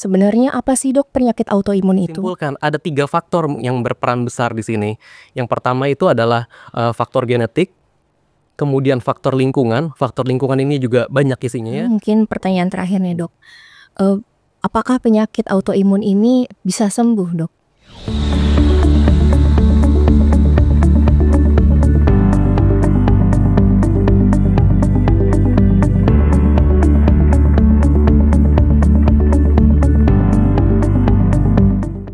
Sebenarnya apa sih dok penyakit autoimun itu? Simpulkan, ada 3 faktor yang berperan besar di sini. Yang pertama itu adalah, faktor genetik, kemudian faktor lingkungan ini juga banyak isinya ya. Mungkin pertanyaan terakhir nih dok, Eee, apakah penyakit autoimun ini bisa sembuh dok?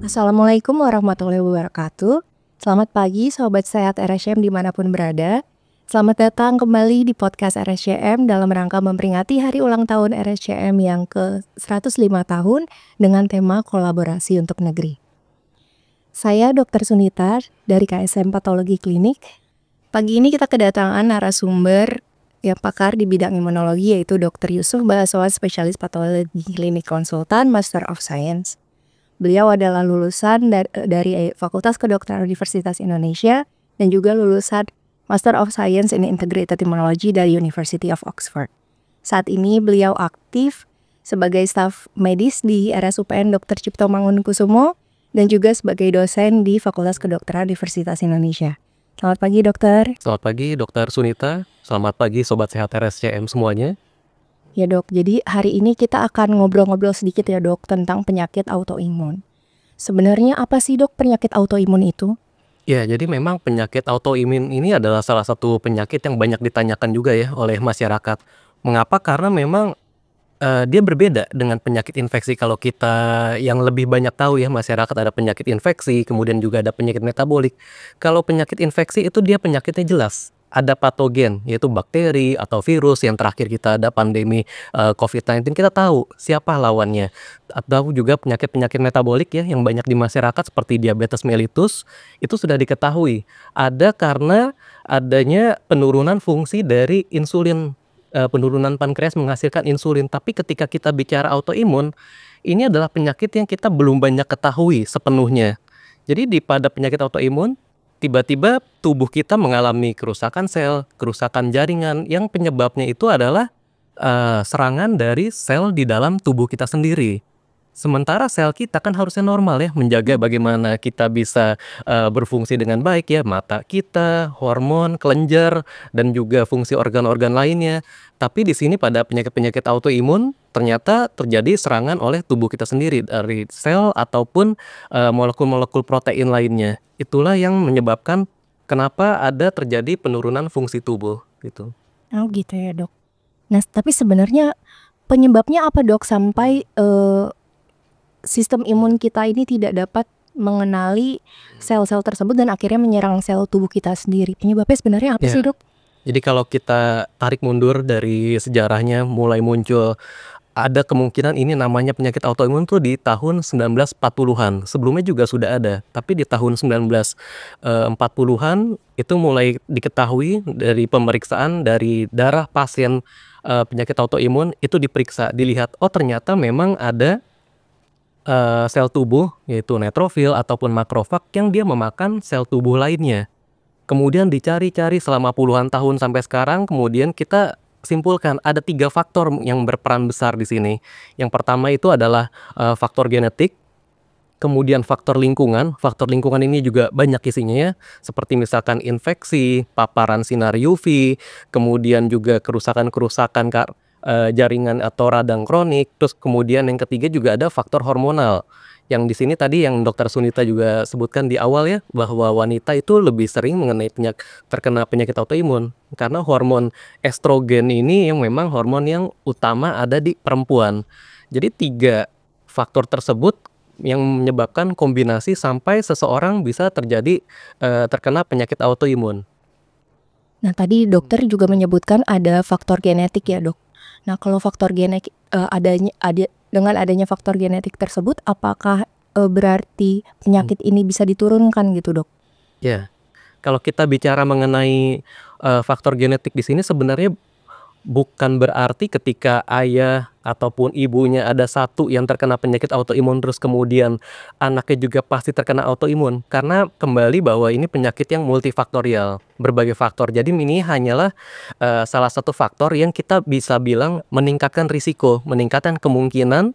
Assalamualaikum warahmatullahi wabarakatuh. Selamat pagi Sobat Sehat RSCM dimanapun berada. Selamat datang kembali di podcast RSCM dalam rangka memperingati hari ulang tahun RSCM yang ke-105 tahun dengan tema kolaborasi untuk negeri. Saya Dr. Sunita dari KSM Patologi Klinik. Pagi ini kita kedatangan narasumber yang pakar di bidang imunologi yaitu Dr. Yusuf Bahasawan, spesialis patologi klinik konsultan, Master of Science. Beliau adalah lulusan dari Fakultas Kedokteran Universitas Indonesia dan juga lulusan Master of Science in Integrated Immunology dari University of Oxford. Saat ini beliau aktif sebagai staf medis di RSUPN Dr. Cipto Mangunkusumo dan juga sebagai dosen di Fakultas Kedokteran Universitas Indonesia. Selamat pagi dokter. Selamat pagi Dr. Sunita, selamat pagi Sobat Sehat RSCM semuanya. Ya dok, jadi hari ini kita akan ngobrol-ngobrol sedikit ya dok tentang penyakit autoimun. Sebenarnya apa sih dok penyakit autoimun itu? Ya, jadi memang penyakit autoimun ini adalah salah satu penyakit yang banyak ditanyakan juga ya oleh masyarakat. Mengapa? Karena memang dia berbeda dengan penyakit infeksi. Kalau kita yang lebih banyak tahu ya, masyarakat ada penyakit infeksi, kemudian juga ada penyakit metabolik. Kalau penyakit infeksi itu dia penyakitnya jelas, ada patogen, yaitu bakteri atau virus. Yang terakhir kita ada pandemi COVID-19, kita tahu siapa lawannya. Atau juga penyakit-penyakit metabolik ya, yang banyak di masyarakat seperti diabetes mellitus, itu sudah diketahui. Ada karena adanya penurunan fungsi dari insulin, penurunan pankreas menghasilkan insulin. Tapi ketika kita bicara autoimun, ini adalah penyakit yang kita belum banyak ketahui sepenuhnya. Jadi pada penyakit autoimun, tiba-tiba tubuh kita mengalami kerusakan sel, kerusakan jaringan, yang penyebabnya itu adalah serangan dari sel di dalam tubuh kita sendiri. Sementara sel kita kan harusnya normal ya, menjaga bagaimana kita bisa berfungsi dengan baik ya, mata kita, hormon, kelenjar, dan juga fungsi organ-organ lainnya. Tapi di sini pada penyakit-penyakit autoimun ternyata terjadi serangan oleh tubuh kita sendiri dari sel ataupun molekul-molekul protein lainnya. Itulah yang menyebabkan kenapa ada terjadi penurunan fungsi tubuh gitu. Oh gitu ya dok. Nah tapi sebenarnya penyebabnya apa dok sampai sistem imun kita ini tidak dapat mengenali sel-sel tersebut dan akhirnya menyerang sel tubuh kita sendiri. Penyebabnya sebenarnya apa sih dok? Jadi kalau kita tarik mundur dari sejarahnya, mulai muncul ada kemungkinan ini namanya penyakit autoimun tuh di tahun 1940-an. Sebelumnya juga sudah ada, tapi di tahun 1940-an itu mulai diketahui dari pemeriksaan dari darah pasien penyakit autoimun, itu diperiksa, dilihat oh ternyata memang ada sel tubuh yaitu neutrofil ataupun makrofag yang dia memakan sel tubuh lainnya. Kemudian dicari-cari selama puluhan tahun sampai sekarang, kemudian kita simpulkan ada 3 faktor yang berperan besar di sini. Yang pertama itu adalah faktor genetik, kemudian faktor lingkungan. Faktor lingkungan ini juga banyak isinya ya, seperti misalkan infeksi, paparan sinar UV, kemudian juga kerusakan-kerusakan jaringan atau radang kronik. Terus kemudian yang ketiga juga ada faktor hormonal. Yang di sini tadi yang Dokter Sunita juga sebutkan di awal ya, bahwa wanita itu lebih sering terkena penyakit autoimun karena hormon estrogen ini yang memang hormon yang utama ada di perempuan. Jadi 3 faktor tersebut yang menyebabkan kombinasi sampai seseorang bisa terkena penyakit autoimun. Nah tadi dokter juga menyebutkan ada faktor genetik ya dok. Nah kalau faktor genetik dengan adanya faktor genetik tersebut, apakah berarti penyakit ini bisa diturunkan gitu dok? Ya, kalau kita bicara mengenai faktor genetik di sini sebenarnya bukan berarti ketika ayah ataupun ibunya ada satu yang terkena penyakit autoimun terus kemudian anaknya juga pasti terkena autoimun. Karena kembali bahwa ini penyakit yang multifaktorial, berbagai faktor. Jadi ini hanyalah, salah satu faktor yang kita bisa bilang meningkatkan risiko, meningkatkan kemungkinan,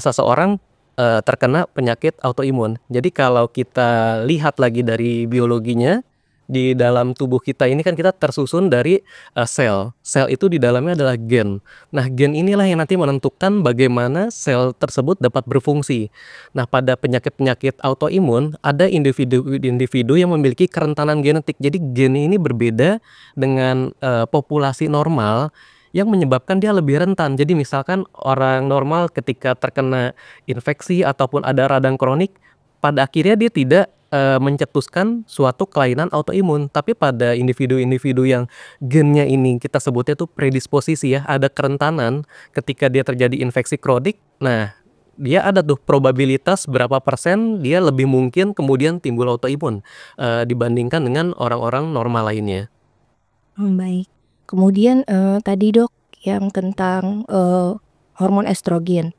seseorang, terkena penyakit autoimun. Jadi kalau kita lihat lagi dari biologinya, di dalam tubuh kita ini kan kita tersusun dari, sel. Sel itu di dalamnya adalah gen. Nah, gen inilah yang nanti menentukan bagaimana sel tersebut dapat berfungsi. Nah, pada penyakit-penyakit autoimun ada individu-individu yang memiliki kerentanan genetik. Jadi gen ini berbeda dengan, populasi normal yang menyebabkan dia lebih rentan. Jadi misalkan orang normal ketika terkena infeksi ataupun ada radang kronik, pada akhirnya dia tidak, mencetuskan suatu kelainan autoimun. Tapi pada individu-individu yang gennya ini kita sebutnya tuh predisposisi ya, ada kerentanan ketika dia terjadi infeksi kronik, nah dia ada tuh probabilitas berapa persen dia lebih mungkin kemudian timbul autoimun, dibandingkan dengan orang-orang normal lainnya. Baik. Kemudian, tadi Dok, yang tentang, hormon estrogen.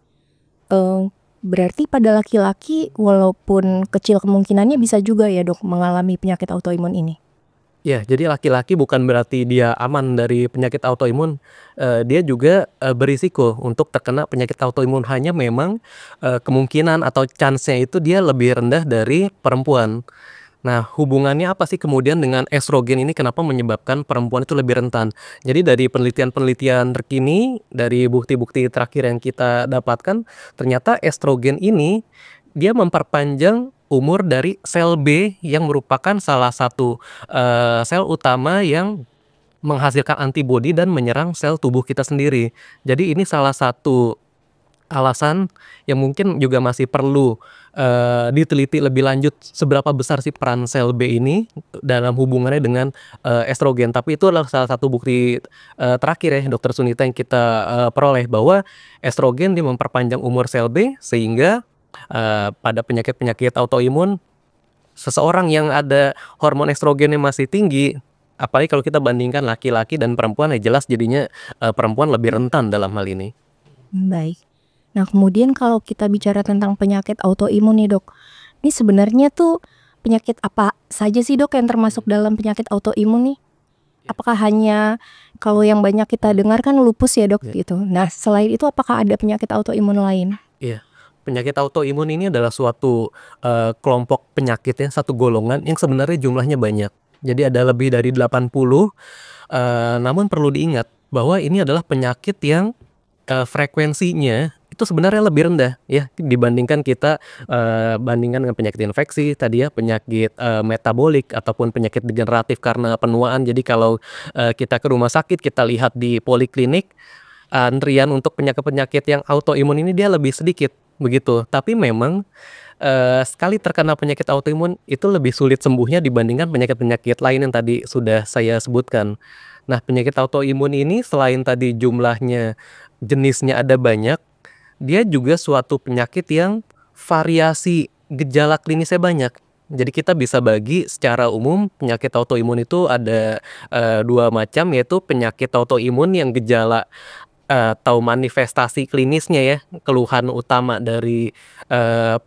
Berarti pada laki-laki walaupun kecil kemungkinannya bisa juga ya Dok mengalami penyakit autoimun ini? Ya, jadi laki-laki bukan berarti dia aman dari penyakit autoimun, dia juga, berisiko untuk terkena penyakit autoimun, hanya memang, kemungkinan atau chance-nya itu dia lebih rendah dari perempuan. Nah, hubungannya apa sih kemudian dengan estrogen ini kenapa menyebabkan perempuan itu lebih rentan? Jadi dari penelitian-penelitian terkini, dari bukti-bukti terakhir yang kita dapatkan, ternyata estrogen ini dia memperpanjang umur dari sel B yang merupakan salah satu, sel utama yang menghasilkan antibodi dan menyerang sel tubuh kita sendiri. Jadi ini salah satu alasan yang mungkin juga masih perlu, diteliti lebih lanjut seberapa besar sih peran sel B ini dalam hubungannya dengan, estrogen. Tapi itu adalah salah satu bukti, terakhir ya Dokter Sunita yang kita, peroleh bahwa estrogen dia memperpanjang umur sel B sehingga, pada penyakit-penyakit autoimun seseorang yang ada hormon estrogennya masih tinggi, apalagi kalau kita bandingkan laki-laki dan perempuan ya jelas jadinya, perempuan lebih rentan dalam hal ini. Baik. Nah, kemudian kalau kita bicara tentang penyakit autoimun nih Dok, ini sebenarnya tuh penyakit apa saja sih Dok yang termasuk dalam penyakit autoimun nih? Apakah hanya kalau yang banyak kita dengar kan lupus ya Dok gitu. Nah, selain itu apakah ada penyakit autoimun lain? Iya, penyakit autoimun ini adalah suatu, kelompok penyakit ya, satu golongan yang sebenarnya jumlahnya banyak. Jadi ada lebih dari 80, namun perlu diingat bahwa ini adalah penyakit yang, frekuensinya itu sebenarnya lebih rendah ya dibandingkan kita, bandingkan dengan penyakit infeksi tadi ya, penyakit, metabolik ataupun penyakit degeneratif karena penuaan. Jadi kalau, kita ke rumah sakit, kita lihat di poliklinik, antrian untuk penyakit-penyakit yang autoimun ini dia lebih sedikit, begitu. Tapi memang, sekali terkena penyakit autoimun itu lebih sulit sembuhnya dibandingkan penyakit-penyakit lain yang tadi sudah saya sebutkan. Nah, penyakit autoimun ini selain tadi jumlahnya, jenisnya ada banyak, dia juga suatu penyakit yang variasi gejala klinisnya banyak. Jadi kita bisa bagi secara umum penyakit autoimun itu ada, 2 macam, yaitu penyakit autoimun yang gejala, atau manifestasi klinisnya ya, keluhan utama dari,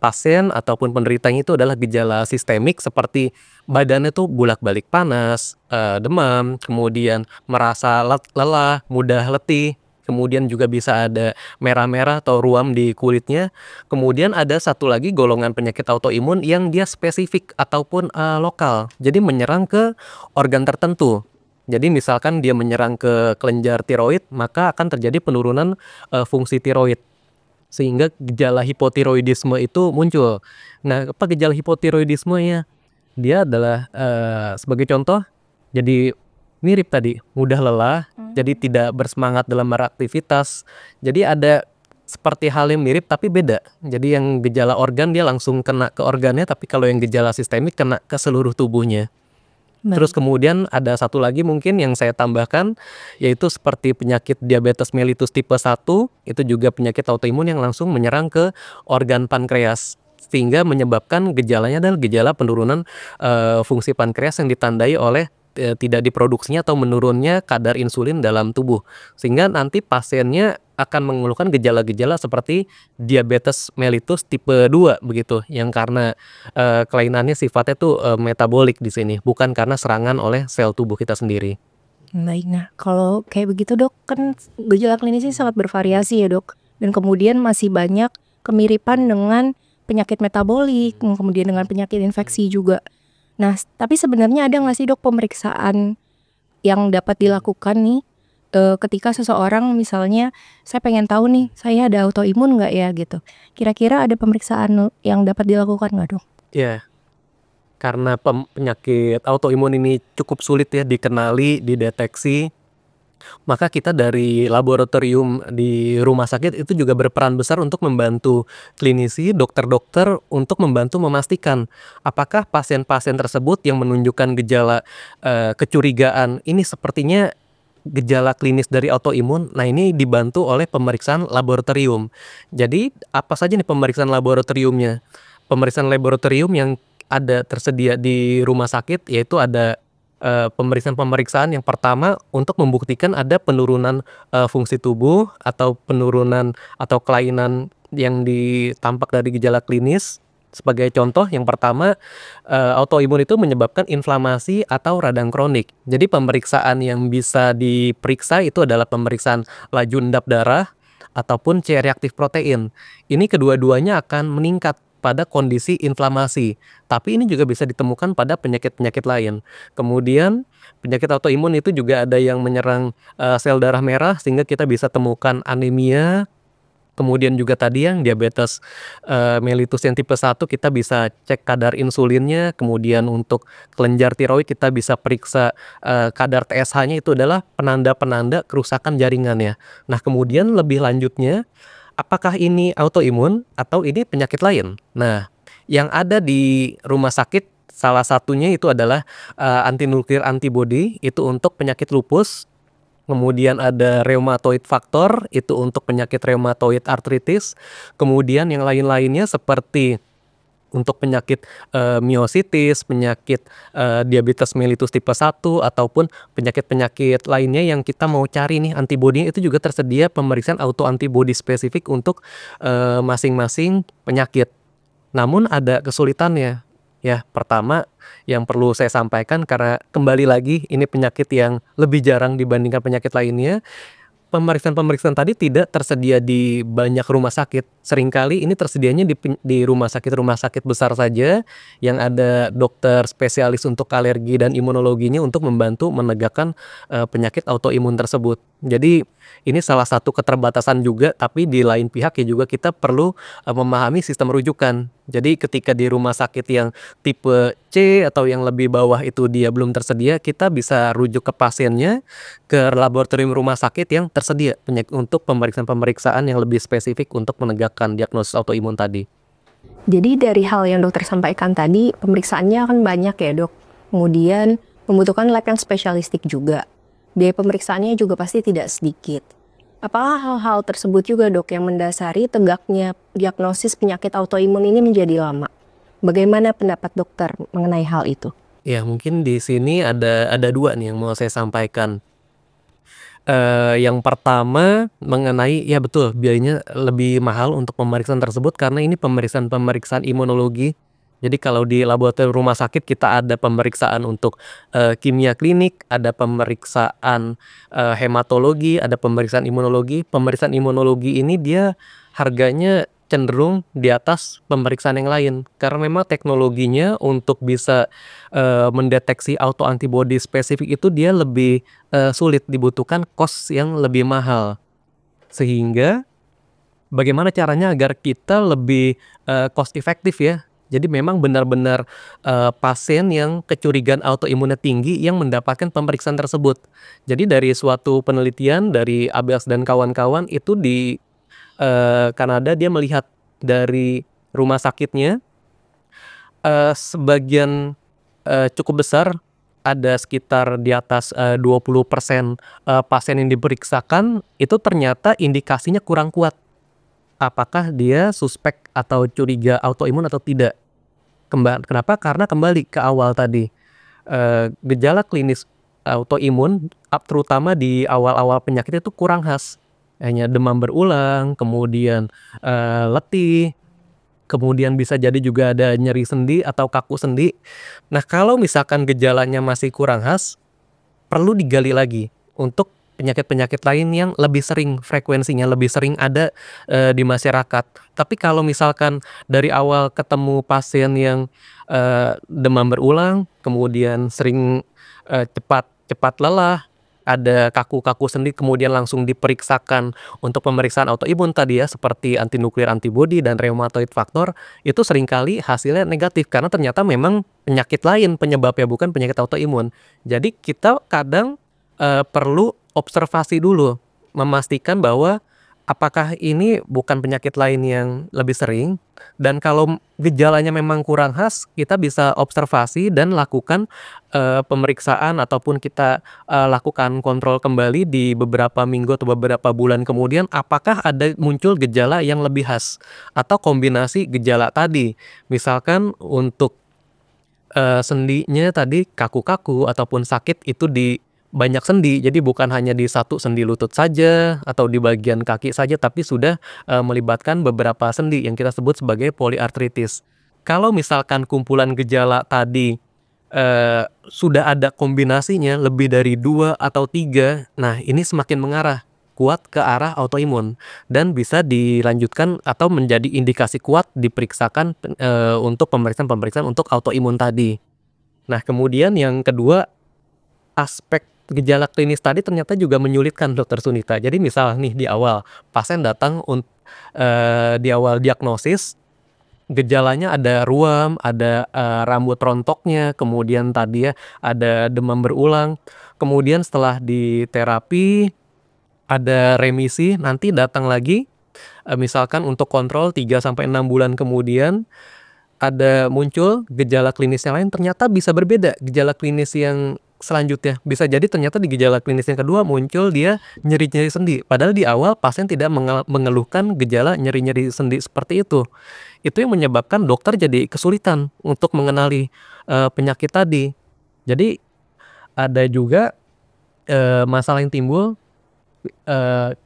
pasien ataupun penderitanya itu adalah gejala sistemik seperti badannya tuh bolak-balik panas, demam, kemudian merasa lelah, mudah letih, kemudian juga bisa ada merah-merah atau ruam di kulitnya. Kemudian ada satu lagi golongan penyakit autoimun yang dia spesifik ataupun, lokal, jadi menyerang ke organ tertentu. Jadi misalkan dia menyerang ke kelenjar tiroid, maka akan terjadi penurunan, fungsi tiroid, sehingga gejala hipotiroidisme itu muncul. Nah, apa gejala hipotiroidisme ya? Dia adalah, sebagai contoh, jadi mirip tadi, mudah lelah, jadi tidak bersemangat dalam beraktivitas. Jadi ada seperti hal yang mirip tapi beda. Jadi yang gejala organ dia langsung kena ke organnya, tapi kalau yang gejala sistemik kena ke seluruh tubuhnya. Terus kemudian ada satu lagi mungkin yang saya tambahkan, yaitu seperti penyakit diabetes mellitus tipe 1, itu juga penyakit autoimun yang langsung menyerang ke organ pankreas, sehingga menyebabkan gejalanya adalah gejala penurunan, fungsi pankreas yang ditandai oleh tidak diproduksinya atau menurunnya kadar insulin dalam tubuh. Sehingga nanti pasiennya akan mengeluhkan gejala-gejala seperti diabetes mellitus tipe 2 begitu, yang karena, kelainannya sifatnya tuh, metabolik di sini, bukan karena serangan oleh sel tubuh kita sendiri. Baik, nah kalau kayak begitu Dok, kan gejala klinisnya sangat bervariasi ya Dok, dan kemudian masih banyak kemiripan dengan penyakit metabolik, kemudian dengan penyakit infeksi juga. Nah, tapi sebenarnya ada nggak sih Dok pemeriksaan yang dapat dilakukan nih, ketika seseorang misalnya, saya pengen tahu nih, saya ada autoimun nggak ya gitu. Kira-kira ada pemeriksaan yang dapat dilakukan nggak Dok? Iya, karena penyakit autoimun ini cukup sulit ya dikenali, dideteksi, maka kita dari laboratorium di rumah sakit itu juga berperan besar untuk membantu klinisi, dokter-dokter untuk membantu memastikan apakah pasien-pasien tersebut yang menunjukkan gejala, kecurigaan ini sepertinya gejala klinis dari autoimun. Nah, ini dibantu oleh pemeriksaan laboratorium. Jadi apa saja nih pemeriksaan laboratoriumnya? Pemeriksaan laboratorium yang ada tersedia di rumah sakit yaitu ada pemeriksaan-pemeriksaan yang pertama untuk membuktikan ada penurunan, fungsi tubuh atau penurunan atau kelainan yang ditampak dari gejala klinis. Sebagai contoh yang pertama, autoimun itu menyebabkan inflamasi atau radang kronik. Jadi pemeriksaan yang bisa diperiksa itu adalah pemeriksaan laju endap darah ataupun C-reaktif protein. Ini kedua-duanya akan meningkat pada kondisi inflamasi, tapi ini juga bisa ditemukan pada penyakit-penyakit lain. Kemudian penyakit autoimun itu juga ada yang menyerang, sel darah merah sehingga kita bisa temukan anemia. Kemudian juga tadi yang diabetes, mellitus yang tipe 1 kita bisa cek kadar insulinnya, kemudian untuk kelenjar tiroid kita bisa periksa, kadar TSH-nya, itu adalah penanda-penanda kerusakan jaringannya. Nah, kemudian lebih lanjutnya, apakah ini autoimun atau ini penyakit lain? Nah, yang ada di rumah sakit salah satunya itu adalah, antinuklear antibody itu untuk penyakit lupus. Kemudian ada rheumatoid factor, itu untuk penyakit rheumatoid arthritis. Kemudian yang lain-lainnya seperti untuk penyakit, miositis, penyakit, diabetes mellitus tipe 1, ataupun penyakit-penyakit lainnya yang kita mau cari nih antibodinya, itu juga tersedia pemeriksaan autoantibody spesifik untuk, masing-masing penyakit. Namun ada kesulitannya. Ya, pertama yang perlu saya sampaikan karena kembali lagi ini penyakit yang lebih jarang dibandingkan penyakit lainnya, pemeriksaan-pemeriksaan tadi tidak tersedia di banyak rumah sakit. Seringkali ini tersedianya di rumah sakit besar saja yang ada dokter spesialis untuk alergi dan imunologinya untuk membantu menegakkan, penyakit autoimun tersebut. Jadi ini salah satu keterbatasan juga, tapi di lain pihak ya juga kita perlu, memahami sistem rujukan. Jadi ketika di rumah sakit yang tipe C atau yang lebih bawah itu dia belum tersedia, kita bisa rujuk ke pasiennya ke laboratorium rumah sakit yang tersedia untuk pemeriksaan-pemeriksaan yang lebih spesifik untuk menegakkan diagnosis autoimun tadi. Jadi dari hal yang dokter sampaikan tadi, pemeriksaannya kan banyak ya dok. Kemudian membutuhkan lab yang spesialistik juga. Biaya pemeriksaannya juga pasti tidak sedikit. Apakah hal-hal tersebut juga dok yang mendasari tegaknya diagnosis penyakit autoimun ini menjadi lama? Bagaimana pendapat dokter mengenai hal itu? Ya mungkin di sini ada 2 nih yang mau saya sampaikan. Yang pertama mengenai ya betul biayanya lebih mahal untuk pemeriksaan tersebut karena ini pemeriksaan-pemeriksaan imunologi. Jadi kalau di laboratorium rumah sakit kita ada pemeriksaan untuk, kimia klinik, ada pemeriksaan, hematologi, ada pemeriksaan imunologi. Pemeriksaan imunologi ini dia harganya cenderung di atas pemeriksaan yang lain karena memang teknologinya untuk bisa, mendeteksi autoantibody spesifik itu dia lebih, sulit, dibutuhkan cost yang lebih mahal. Sehingga bagaimana caranya agar kita lebih, cost efektif ya. Jadi memang benar-benar, pasien yang kecurigaan autoimunnya tinggi yang mendapatkan pemeriksaan tersebut. Jadi dari suatu penelitian dari Abels dan kawan-kawan itu di, Kanada dia melihat dari rumah sakitnya, sebagian, cukup besar ada sekitar di atas, 20% pasien yang diperiksakan itu ternyata indikasinya kurang kuat. Apakah dia suspek atau curiga autoimun atau tidak. Kenapa? Karena kembali ke awal tadi, gejala klinis autoimun terutama di awal-awal penyakit itu kurang khas, hanya demam berulang, kemudian, letih, kemudian bisa jadi juga ada nyeri sendi atau kaku sendi. Nah, kalau misalkan gejalanya masih kurang khas, perlu digali lagi untuk penyakit-penyakit lain yang lebih sering, frekuensinya lebih sering ada, di masyarakat. Tapi kalau misalkan dari awal ketemu pasien yang, demam berulang, kemudian sering, cepat cepat lelah, ada kaku-kaku sendi, kemudian langsung diperiksakan untuk pemeriksaan autoimun tadi ya, seperti antinuklear antibody dan rheumatoid factor, itu seringkali hasilnya negatif karena ternyata memang penyakit lain penyebabnya, bukan penyakit autoimun. Jadi kita kadang, perlu observasi dulu, memastikan bahwa apakah ini bukan penyakit lain yang lebih sering, dan kalau gejalanya memang kurang khas, kita bisa observasi dan lakukan, pemeriksaan ataupun kita, lakukan kontrol kembali di beberapa minggu atau beberapa bulan kemudian, apakah ada muncul gejala yang lebih khas atau kombinasi gejala tadi. Misalkan untuk sendinya tadi kaku-kaku ataupun sakit itu di banyak sendi, jadi bukan hanya di satu sendi lutut saja atau di bagian kaki saja, tapi sudah, melibatkan beberapa sendi yang kita sebut sebagai poliartritis. Kalau misalkan kumpulan gejala tadi, sudah ada kombinasinya lebih dari 2 atau 3, nah ini semakin mengarah kuat ke arah autoimun dan bisa dilanjutkan atau menjadi indikasi kuat diperiksakan, untuk pemeriksaan-pemeriksaan untuk autoimun tadi. Nah, kemudian yang kedua, aspek gejala klinis tadi ternyata juga menyulitkan Dokter Sunita. Jadi misal nih di awal, pasien datang di awal diagnosis, gejalanya ada ruam, ada, rambut rontoknya, kemudian tadi ya ada demam berulang, kemudian setelah diterapi ada remisi, nanti datang lagi, misalkan untuk kontrol 3 sampai 6 bulan kemudian, ada muncul gejala klinis yang lain, ternyata bisa berbeda gejala klinis yang selanjutnya. Bisa jadi ternyata di gejala klinis yang kedua muncul dia nyeri-nyeri sendi, padahal di awal pasien tidak mengeluhkan gejala nyeri-nyeri sendi seperti itu. Itu yang menyebabkan dokter jadi kesulitan untuk mengenali, penyakit tadi. Jadi ada juga, masalah yang timbul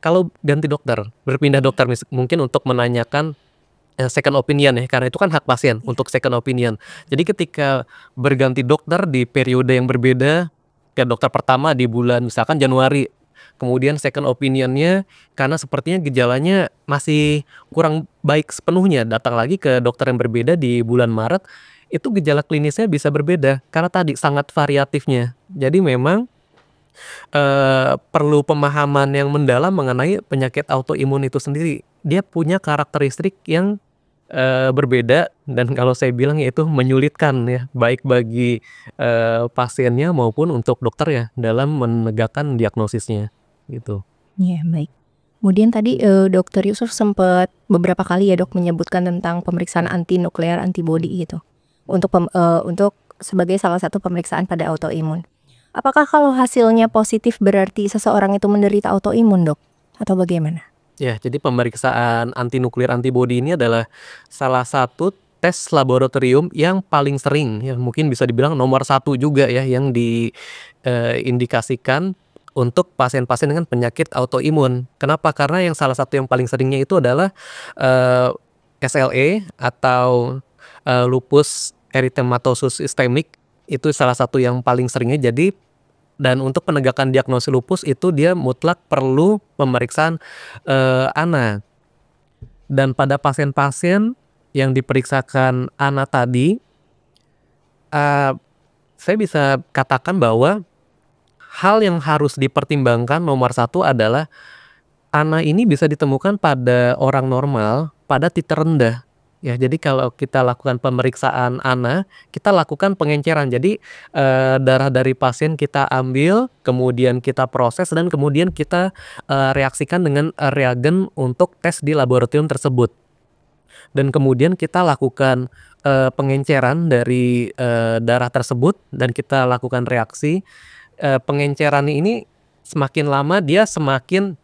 kalau ganti dokter, berpindah dokter mungkin untuk menanyakan, second opinion ya, karena itu kan hak pasien untuk second opinion. Jadi ketika berganti dokter di periode yang berbeda, ke dokter pertama di bulan misalkan Januari, kemudian second opinion-nya karena sepertinya gejalanya masih kurang baik sepenuhnya, datang lagi ke dokter yang berbeda di bulan Maret, itu gejala klinisnya bisa berbeda karena tadi sangat variatifnya. Jadi memang perlu pemahaman yang mendalam mengenai penyakit autoimun itu sendiri. Dia punya karakteristik yang, berbeda dan kalau saya bilang ya itu menyulitkan ya, baik bagi, pasiennya maupun untuk dokter ya, dalam menegakkan diagnosisnya, gitu. Iya, baik. Kemudian tadi, Dokter Yusuf sempat beberapa kali ya Dok menyebutkan tentang pemeriksaan antinuklear antibody gitu, untuk sebagai salah satu pemeriksaan pada autoimun. Apakah kalau hasilnya positif berarti seseorang itu menderita autoimun, Dok? Atau bagaimana? Ya, jadi pemeriksaan antinuklear antibody ini adalah salah satu tes laboratorium yang paling sering, ya mungkin bisa dibilang nomor 1 juga ya yang indikasikan untuk pasien-pasien dengan penyakit autoimun. Kenapa? Karena yang salah satu yang paling seringnya itu adalah, SLE atau, lupus erythematosus systemic, itu salah satu yang paling seringnya. Jadi dan untuk penegakan diagnosis lupus itu dia mutlak perlu pemeriksaan, ANA. Dan pada pasien-pasien yang diperiksakan ANA tadi, saya bisa katakan bahwa hal yang harus dipertimbangkan nomor 1 adalah ANA ini bisa ditemukan pada orang normal pada titik rendah. Ya, jadi kalau kita lakukan pemeriksaan ANA, kita lakukan pengenceran. Jadi, darah dari pasien kita ambil, kemudian kita proses dan kemudian kita, reaksikan dengan, reagen untuk tes di laboratorium tersebut. Dan kemudian kita lakukan, pengenceran dari, darah tersebut dan kita lakukan reaksi. Pengenceran ini semakin lama dia semakin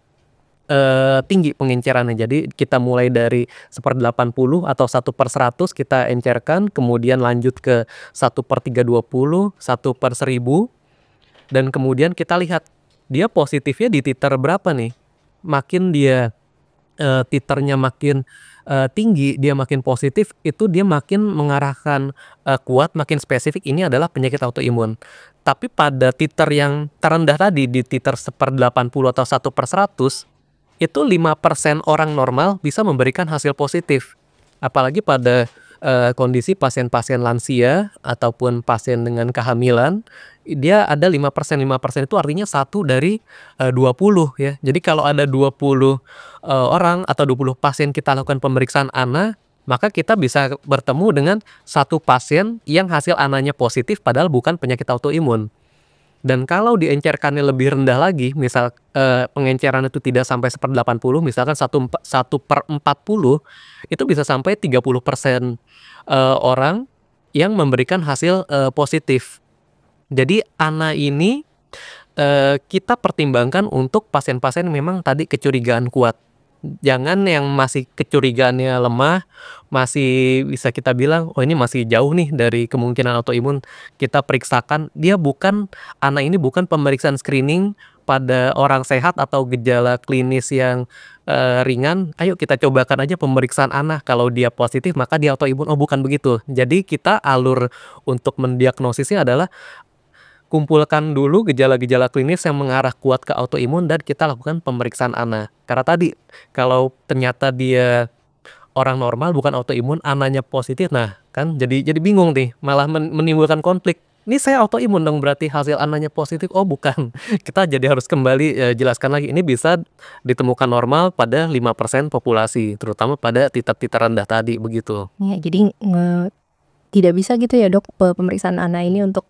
tinggi pengencerannya. Jadi kita mulai dari 1/80 atau 1/100 kita encerkan, kemudian lanjut ke 1/320, 1/1000, dan kemudian kita lihat dia positifnya di titer berapa nih. Makin dia titernya makin tinggi, dia makin positif, itu dia makin mengarahkan kuat, makin spesifik ini adalah penyakit autoimun. Tapi pada titer yang terendah tadi, di titer 1/80 atau 1/100, itu 5% orang normal bisa memberikan hasil positif. Apalagi pada kondisi pasien-pasien lansia ataupun pasien dengan kehamilan, dia ada 5%. 5% itu artinya 1 dari 20 ya. Jadi kalau ada 20 orang atau 20 pasien kita lakukan pemeriksaan ANA, maka kita bisa bertemu dengan satu pasien yang hasil ANA-nya positif padahal bukan penyakit autoimun. Dan kalau diencerkannya lebih rendah lagi, misal pengenceran itu tidak sampai 1/80, misalkan 1/40, itu bisa sampai 30% orang yang memberikan hasil positif. Jadi ANA ini kita pertimbangkan untuk pasien-pasien memang tadi kecurigaan kuat. Jangan yang masih kecurigaannya lemah, masih bisa kita bilang, "Oh, ini masih jauh nih dari kemungkinan autoimun." Kita periksakan, dia bukan ANA ini bukan pemeriksaan screening pada orang sehat atau gejala klinis yang ringan, "Ayo kita cobakan aja pemeriksaan ANA, kalau dia positif maka dia autoimun." Oh, bukan begitu. Jadi kita alur untuk mendiagnosisnya adalah kumpulkan dulu gejala-gejala klinis yang mengarah kuat ke autoimun dan kita lakukan pemeriksaan ANA. Karena tadi, kalau ternyata dia orang normal bukan autoimun, ANA-nya positif, nah kan jadi bingung nih, malah menimbulkan konflik. Ini saya autoimun dong berarti hasil ANA-nya positif, oh bukan. Kita jadi harus kembali jelaskan lagi, ini bisa ditemukan normal pada 5% populasi, terutama pada titer-titer rendah tadi, begitu. Ya, jadi tidak bisa gitu ya dok, pemeriksaan ANA ini untuk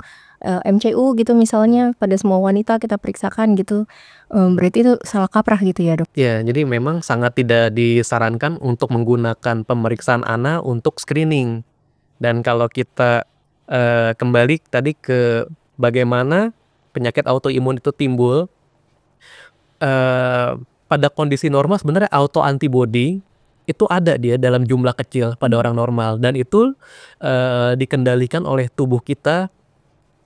MCU gitu misalnya pada semua wanita kita periksakan gitu, berarti itu salah kaprah gitu ya dok? Ya, jadi memang sangat tidak disarankan untuk menggunakan pemeriksaan ANA untuk screening. Dan kalau kita kembali tadi ke bagaimana penyakit autoimun itu timbul, pada kondisi normal sebenarnya autoantibody itu ada dia dalam jumlah kecil pada orang normal, dan itu dikendalikan oleh tubuh kita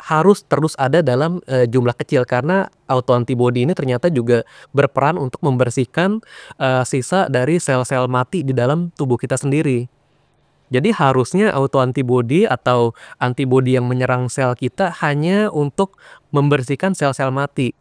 harus terus ada dalam jumlah kecil, karena autoantibody ini ternyata juga berperan untuk membersihkan sisa dari sel-sel mati di dalam tubuh kita sendiri. Jadi harusnya autoantibody atau antibody yang menyerang sel kita hanya untuk membersihkan sel-sel mati.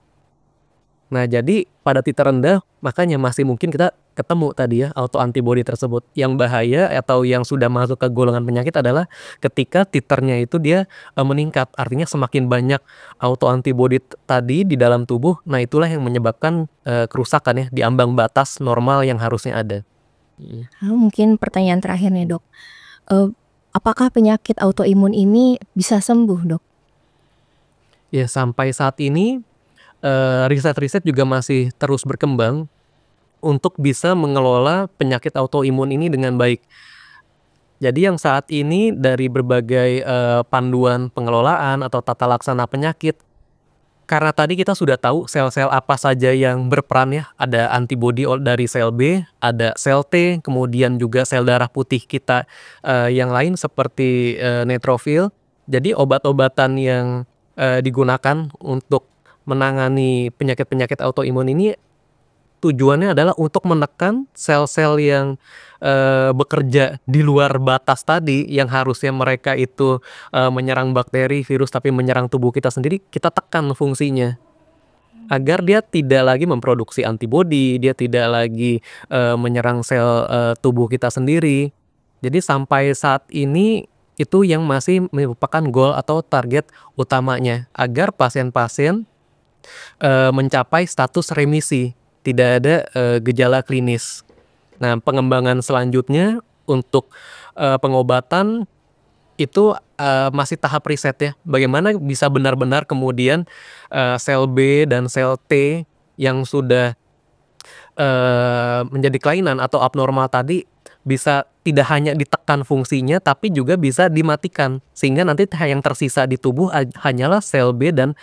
Nah, jadi pada titik rendah makanya masih mungkin kita ketemu tadi ya autoantibody tersebut. Yang bahaya atau yang sudah masuk ke golongan penyakit adalah ketika titernya itu dia meningkat. Artinya semakin banyak autoantibody tadi di dalam tubuh, nah itulah yang menyebabkan kerusakan ya di ambang batas normal yang harusnya ada. Mungkin pertanyaan terakhir nih dok, apakah penyakit autoimun ini bisa sembuh dok? Ya, sampai saat ini riset-riset juga masih terus berkembang untuk bisa mengelola penyakit autoimun ini dengan baik. Jadi yang saat ini dari berbagai panduan pengelolaan atau tata laksana penyakit, karena tadi kita sudah tahu sel-sel apa saja yang berperan ya, ada antibodi dari sel B, ada sel T, kemudian juga sel darah putih kita yang lain seperti neutrofil. Jadi obat-obatan yang digunakan untuk menangani penyakit-penyakit autoimun ini tujuannya adalah untuk menekan sel-sel yang bekerja di luar batas tadi, yang harusnya mereka itu menyerang bakteri, virus, tapi menyerang tubuh kita sendiri, kita tekan fungsinya agar dia tidak lagi memproduksi antibodi, dia tidak lagi menyerang sel tubuh kita sendiri. Jadi sampai saat ini itu yang masih merupakan goal atau target utamanya, agar pasien-pasien mencapai status remisi, tidak ada gejala klinis. Nah, pengembangan selanjutnya untuk pengobatan itu masih tahap riset ya. Bagaimana bisa benar-benar kemudian sel B dan sel T yang sudah menjadi kelainan atau abnormal tadi bisa tidak hanya ditekan fungsinya tapi juga bisa dimatikan, sehingga nanti yang tersisa di tubuh hanyalah sel B dan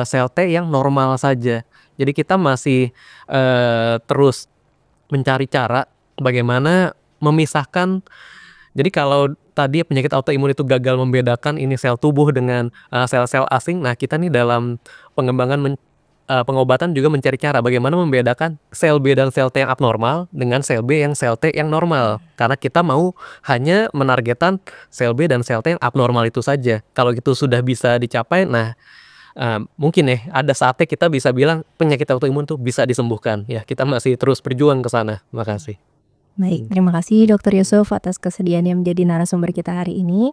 sel T yang normal saja. Jadi kita masih terus mencari cara bagaimana memisahkan. Jadi kalau tadi penyakit autoimun itu gagal membedakan ini sel tubuh dengan sel-sel asing, nah kita nih dalam pengembangan pengobatan juga mencari cara bagaimana membedakan sel B dan sel T yang abnormal dengan sel B yang sel T yang normal. Karena kita mau hanya menargetkan sel B dan sel T yang abnormal itu saja. Kalau itu sudah bisa dicapai, nah mungkin ya ada saatnya kita bisa bilang penyakit autoimun tuh bisa disembuhkan. Ya, kita masih terus berjuang ke sana. Makasih. Baik, terima kasih Dr. Yusuf atas kesediaannya menjadi narasumber kita hari ini.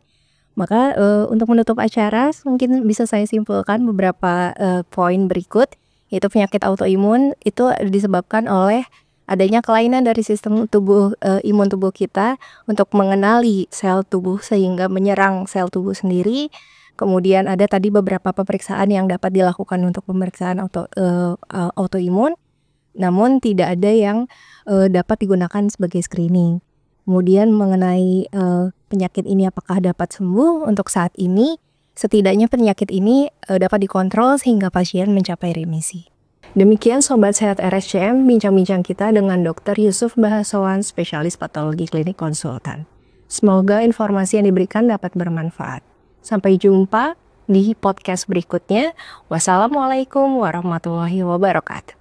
Maka untuk menutup acara mungkin bisa saya simpulkan beberapa poin berikut, yaitu penyakit autoimun itu disebabkan oleh adanya kelainan dari sistem tubuh imun tubuh kita untuk mengenali sel tubuh sehingga menyerang sel tubuh sendiri. Kemudian ada tadi beberapa pemeriksaan yang dapat dilakukan untuk pemeriksaan autoimun, namun tidak ada yang dapat digunakan sebagai screening. Kemudian mengenai penyakit ini apakah dapat sembuh, untuk saat ini setidaknya penyakit ini dapat dikontrol sehingga pasien mencapai remisi. Demikian Sobat Sehat RSCM, bincang-bincang kita dengan Dr. Yusuf Bahasawan, spesialis patologi klinik konsultan. Semoga informasi yang diberikan dapat bermanfaat. Sampai jumpa di podcast berikutnya. Wassalamualaikum warahmatullahi wabarakatuh.